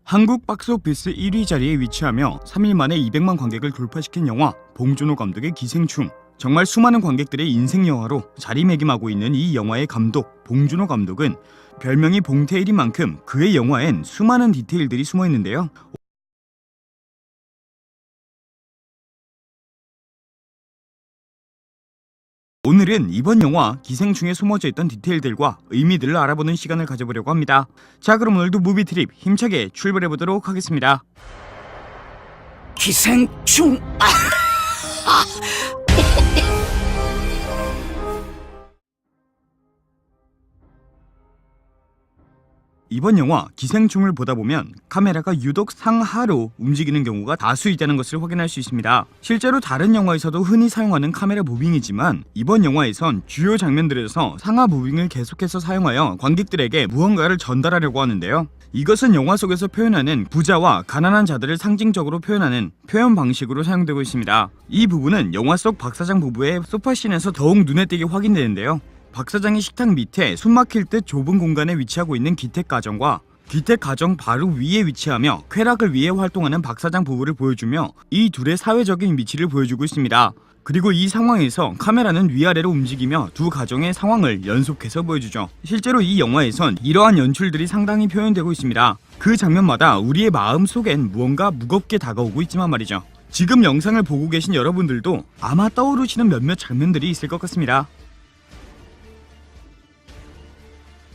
한국 박스오피스 1위 자리에 위치하며 3일 만에 200만 관객을 돌파시킨 영화 봉준호 감독의 기생충. 정말 수많은 관객들의 인생 영화로 자리매김하고 있는 이 영화의 감독 봉준호 감독은 별명이 봉태일인 만큼 그의 영화엔 수많은 디테일들이 숨어 있는데요. 오늘은 이번 영화 기생충에 숨어져 있던 디테일들과 의미들을 알아보는 시간을 가져보려고 합니다. 자, 그럼 오늘도 무비트립 힘차게 출발해보도록 하겠습니다. 기생충. 이번 영화 기생충을 보다 보면 카메라가 유독 상하로 움직이는 경우가 다수 있다는 것을 확인할 수 있습니다. 실제로 다른 영화에서도 흔히 사용하는 카메라 무빙이지만 이번 영화에선 주요 장면들에서 상하 무빙을 계속해서 사용하여 관객들에게 무언가를 전달하려고 하는데요. 이것은 영화 속에서 표현하는 부자와 가난한 자들을 상징적으로 표현하는 표현 방식으로 사용되고 있습니다. 이 부분은 영화 속 박사장 부부의 소파씬에서 더욱 눈에 띄게 확인되는데요. 박 사장이 식탁 밑에 숨막힐 듯 좁은 공간에 위치하고 있는 기택가정과 기택가정 바로 위에 위치하며 쾌락을 위해 활동하는 박 사장 부부를 보여주며 이 둘의 사회적인 위치를 보여주고 있습니다. 그리고 이 상황에서 카메라는 위아래로 움직이며 두 가정의 상황을 연속해서 보여주죠. 실제로 이 영화에선 이러한 연출들이 상당히 표현되고 있습니다. 그 장면마다 우리의 마음속엔 무언가 무겁게 다가오고 있지만 말이죠. 지금 영상을 보고 계신 여러분들도 아마 떠오르시는 몇몇 장면들이 있을 것 같습니다.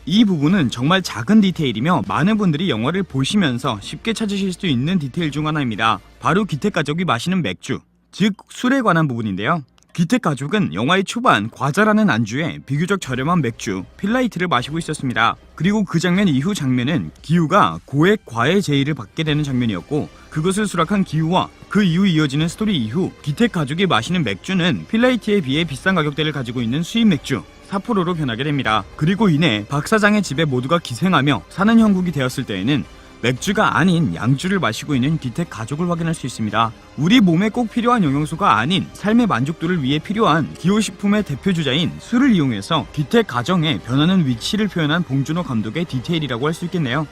이 부분은 정말 작은 디테일이며 많은 분들이 영화를 보시면서 쉽게 찾으실 수 있는 디테일 중 하나입니다. 바로 기택가족이 마시는 맥주, 즉 술에 관한 부분인데요. 기택가족은 영화의 초반 과자라는 안주에 비교적 저렴한 맥주, 필라이트를 마시고 있었습니다. 그리고 그 장면 이후 장면은 기우가 고액 과외 제의를 받게 되는 장면이었고, 그것을 수락한 기우와 그 이후 이어지는 스토리 이후 기택가족이 마시는 맥주는 필라이트에 비해 비싼 가격대를 가지고 있는 수입 맥주 사포로로 변하게 됩니다. 그리고 이내 박 사장의 집에 모두가 기생하며 사는 형국이 되었을 때에는 맥주가 아닌 양주를 마시고 있는 기택 가족을 확인할 수 있습니다. 우리 몸에 꼭 필요한 영양소가 아닌 삶의 만족도를 위해 필요한 기호식품의 대표주자인 술을 이용해서 기택 가정의 변하는 위치를 표현한 봉준호 감독의 디테일이라고 할 수 있겠네요.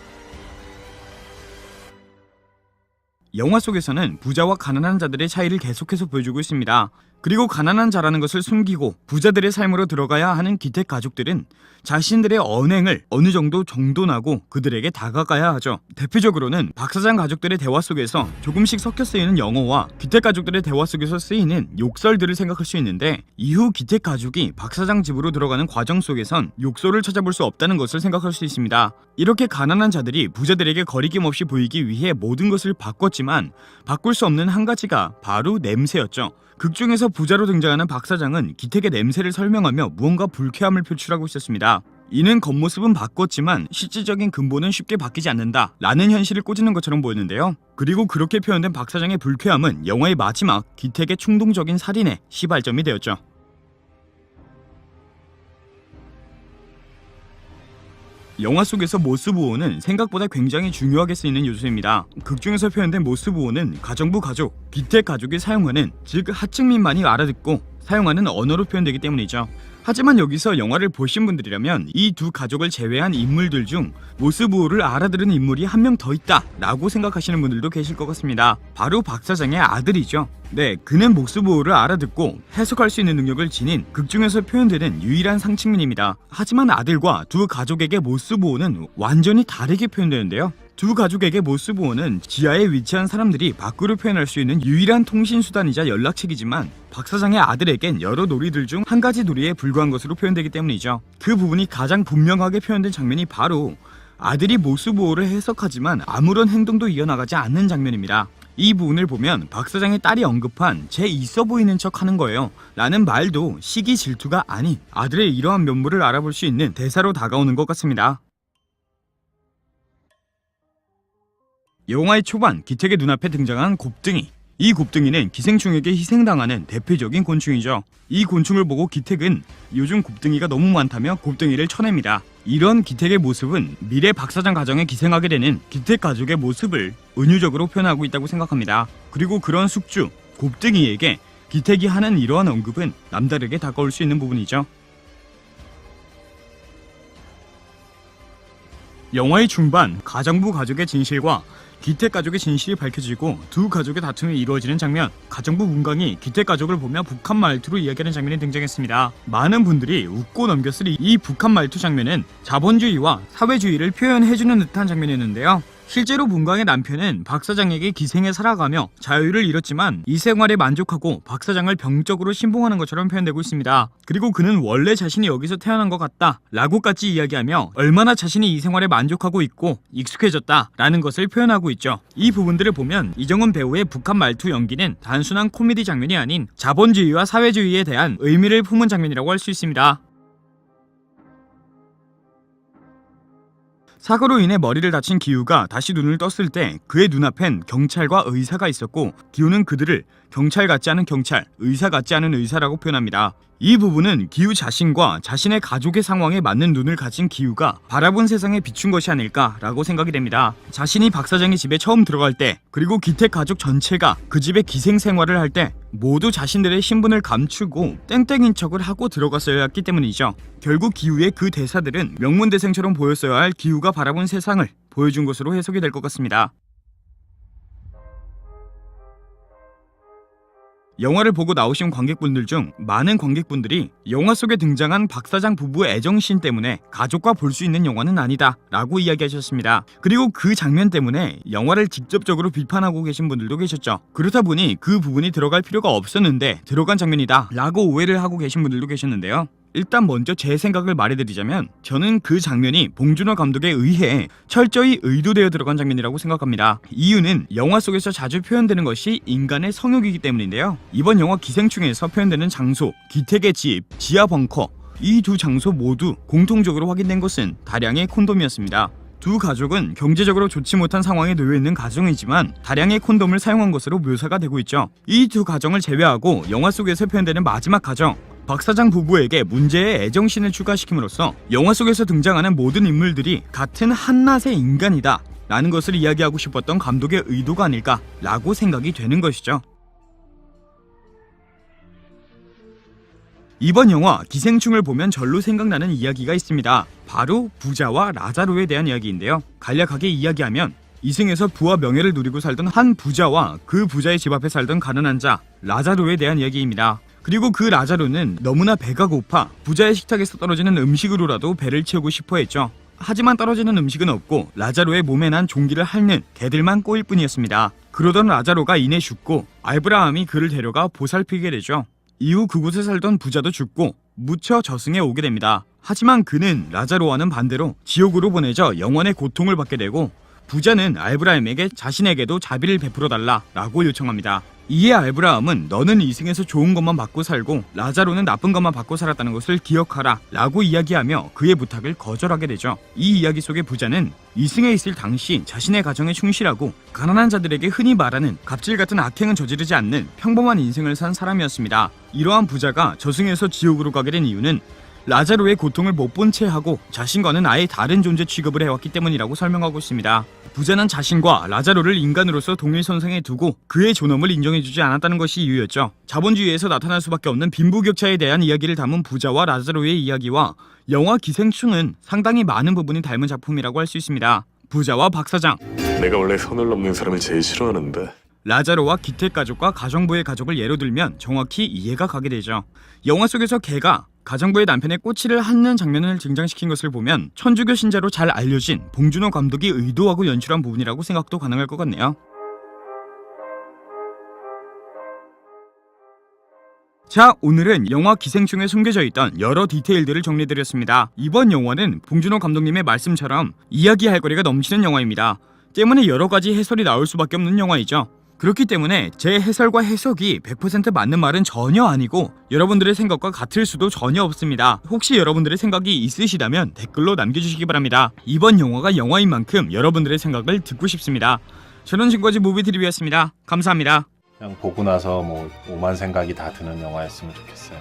영화 속에서는 부자와 가난한 자들의 차이를 계속해서 보여주고 있습니다. 그리고 가난한 자라는 것을 숨기고 부자들의 삶으로 들어가야 하는 기택 가족들은 자신들의 언행을 어느 정도 정돈하고 그들에게 다가가야 하죠. 대표적으로는 박 사장 가족들의 대화 속에서 조금씩 섞여 쓰이는 영어와 기택 가족들의 대화 속에서 쓰이는 욕설들을 생각할 수 있는데, 이후 기택 가족이 박 사장 집으로 들어가는 과정 속에선 욕설을 찾아볼 수 없다는 것을 생각할 수 있습니다. 이렇게 가난한 자들이 부자들에게 거리낌 없이 보이기 위해 모든 것을 바꿨지만 바꿀 수 없는 한 가지가 바로 냄새였죠. 극중에서 부자로 등장하는 박 사장은 기택의 냄새를 설명하며 무언가 불쾌함을 표출하고 있었습니다. 이는 겉모습은 바꿨지만 실질적인 근본은 쉽게 바뀌지 않는다 라는 현실을 꼬집는 것처럼 보였는데요. 그리고 그렇게 표현된 박 사장의 불쾌함은 영화의 마지막 기택의 충동적인 살인의 시발점이 되었죠. 영화 속에서 모스부호는 생각보다 굉장히 중요하게 쓰이는 요소입니다. 극중에서 표현된 모스부호는 가정부 가족, 기택 가족이 사용하는, 즉 하층민만이 알아듣고 사용하는 언어로 표현되기 때문이죠. 하지만 여기서 영화를 보신 분들이라면 이 두 가족을 제외한 인물들 중 모스부호를 알아들은 인물이 한 명 더 있다 라고 생각하시는 분들도 계실 것 같습니다. 바로 박 사장의 아들이죠. 네, 그는 모스부호를 알아듣고 해석할 수 있는 능력을 지닌 극중에서 표현되는 유일한 상층민입니다. 하지만 아들과 두 가족에게 모스부호는 완전히 다르게 표현되는데요. 두 가족에게 모스부호는 지하에 위치한 사람들이 밖으로 표현할 수 있는 유일한 통신수단이자 연락책이지만 박 사장의 아들에겐 여러 놀이들 중 한 가지 놀이에 불과한 것으로 표현되기 때문이죠. 그 부분이 가장 분명하게 표현된 장면이 바로 아들이 모스부호를 해석하지만 아무런 행동도 이어나가지 않는 장면입니다. 이 부분을 보면 박 사장의 딸이 언급한 쟤 있어 보이는 척 하는 거예요 라는 말도 시기 질투가 아닌 아들의 이러한 면모를 알아볼 수 있는 대사로 다가오는 것 같습니다. 영화의 초반 기택의 눈앞에 등장한 곱등이, 이 곱등이는 기생충에게 희생당하는 대표적인 곤충이죠. 이 곤충을 보고 기택은 요즘 곱등이가 너무 많다며 곱등이를 쳐냅니다. 이런 기택의 모습은 미래 박 사장 가정에 기생하게 되는 기택 가족의 모습을 은유적으로 표현하고 있다고 생각합니다. 그리고 그런 숙주, 곱등이에게 기택이 하는 이러한 언급은 남다르게 다가올 수 있는 부분이죠. 영화의 중반 가정부 가족의 진실과 기택 가족의 진실이 밝혀지고 두 가족의 다툼이 이루어지는 장면, 가정부 문강이 기택 가족을 보며 북한 말투로 이야기하는 장면이 등장했습니다. 많은 분들이 웃고 넘겼을 이 북한 말투 장면은 자본주의와 사회주의를 표현해주는 듯한 장면이었는데요. 실제로 문광의 남편은 박 사장에게 기생해 살아가며 자유를 잃었지만 이 생활에 만족하고 박 사장을 병적으로 신봉하는 것처럼 표현되고 있습니다. 그리고 그는 원래 자신이 여기서 태어난 것 같다 라고까지 이야기하며 얼마나 자신이 이 생활에 만족하고 있고 익숙해졌다 라는 것을 표현하고 있죠. 이 부분들을 보면 이정은 배우의 북한 말투 연기는 단순한 코미디 장면이 아닌 자본주의와 사회주의에 대한 의미를 품은 장면이라고 할 수 있습니다. 사고로 인해 머리를 다친 기우가 다시 눈을 떴을 때 그의 눈앞엔 경찰과 의사가 있었고 기우는 그들을 경찰 같지 않은 경찰, 의사 같지 않은 의사라고 표현합니다. 이 부분은 기우 자신과 자신의 가족의 상황에 맞는 눈을 가진 기우가 바라본 세상에 비춘 것이 아닐까라고 생각이 됩니다. 자신이 박 사장의 집에 처음 들어갈 때, 그리고 기택 가족 전체가 그 집에 기생 생활을 할 때 모두 자신들의 신분을 감추고 땡땡인 척을 하고 들어갔어야 했기 때문이죠. 결국 기우의 그 대사들은 명문대생처럼 보였어야 할 기우가 바라본 세상을 보여준 것으로 해석이 될 것 같습니다. 영화를 보고 나오신 관객분들 중 많은 관객분들이 영화 속에 등장한 박 사장 부부의 애정씬 때문에 가족과 볼 수 있는 영화는 아니다 라고 이야기하셨습니다. 그리고 그 장면 때문에 영화를 직접적으로 비판하고 계신 분들도 계셨죠. 그렇다 보니 그 부분이 들어갈 필요가 없었는데 들어간 장면이다 라고 오해를 하고 계신 분들도 계셨는데요. 일단 먼저 제 생각을 말해드리자면 저는 그 장면이 봉준호 감독에 의해 철저히 의도되어 들어간 장면이라고 생각합니다. 이유는 영화 속에서 자주 표현되는 것이 인간의 성욕이기 때문인데요. 이번 영화 기생충에서 표현되는 장소, 기택의 집, 지하 벙커, 이 두 장소 모두 공통적으로 확인된 것은 다량의 콘돔이었습니다. 두 가족은 경제적으로 좋지 못한 상황에 놓여있는 가정이지만 다량의 콘돔을 사용한 것으로 묘사가 되고 있죠. 이 두 가정을 제외하고 영화 속에서 표현되는 마지막 가정, 박 사장 부부에게 문제의 애정씬을 추가시킴으로써 영화 속에서 등장하는 모든 인물들이 같은 한낱의 인간이다 라는 것을 이야기하고 싶었던 감독의 의도가 아닐까 라고 생각이 되는 것이죠. 이번 영화 기생충을 보면 절로 생각나는 이야기가 있습니다. 바로 부자와 라자로에 대한 이야기인데요. 간략하게 이야기하면 이승에서 부와 명예를 누리고 살던 한 부자와 그 부자의 집 앞에 살던 가난한 자 라자로에 대한 이야기입니다. 그리고 그 라자로는 너무나 배가 고파 부자의 식탁에서 떨어지는 음식으로라도 배를 채우고 싶어 했죠. 하지만 떨어지는 음식은 없고 라자로의 몸에 난 종기를 핥는 개들만 꼬일 뿐이었습니다. 그러던 라자로가 이내 죽고 아브라함이 그를 데려가 보살피게 되죠. 이후 그곳에 살던 부자도 죽고 무처 저승에 오게 됩니다. 하지만 그는 라자로와는 반대로 지옥으로 보내져 영원의 고통을 받게 되고 부자는 아브라함에게 자신에게도 자비를 베풀어달라 라고 요청합니다. 이에 아브라함은 너는 이승에서 좋은 것만 받고 살고 라자로는 나쁜 것만 받고 살았다는 것을 기억하라 라고 이야기하며 그의 부탁을 거절하게 되죠. 이 이야기 속의 부자는 이승에 있을 당시 자신의 가정에 충실하고 가난한 자들에게 흔히 말하는 갑질 같은 악행은 저지르지 않는 평범한 인생을 산 사람이었습니다. 이러한 부자가 저승에서 지옥으로 가게 된 이유는 라자로의 고통을 못 본 채 하고 자신과는 아예 다른 존재 취급을 해왔기 때문이라고 설명하고 있습니다. 부자는 자신과 라자로를 인간으로서 동일선상에 두고 그의 존엄을 인정해주지 않았다는 것이 이유였죠. 자본주의에서 나타날 수밖에 없는 빈부격차에 대한 이야기를 담은 부자와 라자로의 이야기와 영화 기생충은 상당히 많은 부분이 닮은 작품이라고 할 수 있습니다. 부자와 박 사장, 내가 원래 선을 넘는 사람을 제일 싫어하는데. 라자로와 기택 가족과 가정부의 가족을 예로 들면 정확히 이해가 가게 되죠. 영화 속에서 개가 가정부의 남편의 꼬치를 핥는 장면을 등장시킨 것을 보면 천주교 신자로 잘 알려진 봉준호 감독이 의도하고 연출한 부분이라고 생각도 가능할 것 같네요. 자, 오늘은 영화 기생충에 숨겨져 있던 여러 디테일들을 정리해드렸습니다. 이번 영화는 봉준호 감독님의 말씀처럼 이야기할 거리가 넘치는 영화입니다. 때문에 여러 가지 해설이 나올 수밖에 없는 영화이죠. 그렇기 때문에 제 해설과 해석이 100% 맞는 말은 전혀 아니고 여러분들의 생각과 같을 수도 전혀 없습니다. 혹시 여러분들의 생각이 있으시다면 댓글로 남겨주시기 바랍니다. 이번 영화가 영화인 만큼 여러분들의 생각을 듣고 싶습니다. 저는 지금까지 무비드립이었습니다. 감사합니다. 그냥 보고 나서 뭐 오만 생각이 다 드는 영화였으면 좋겠어요.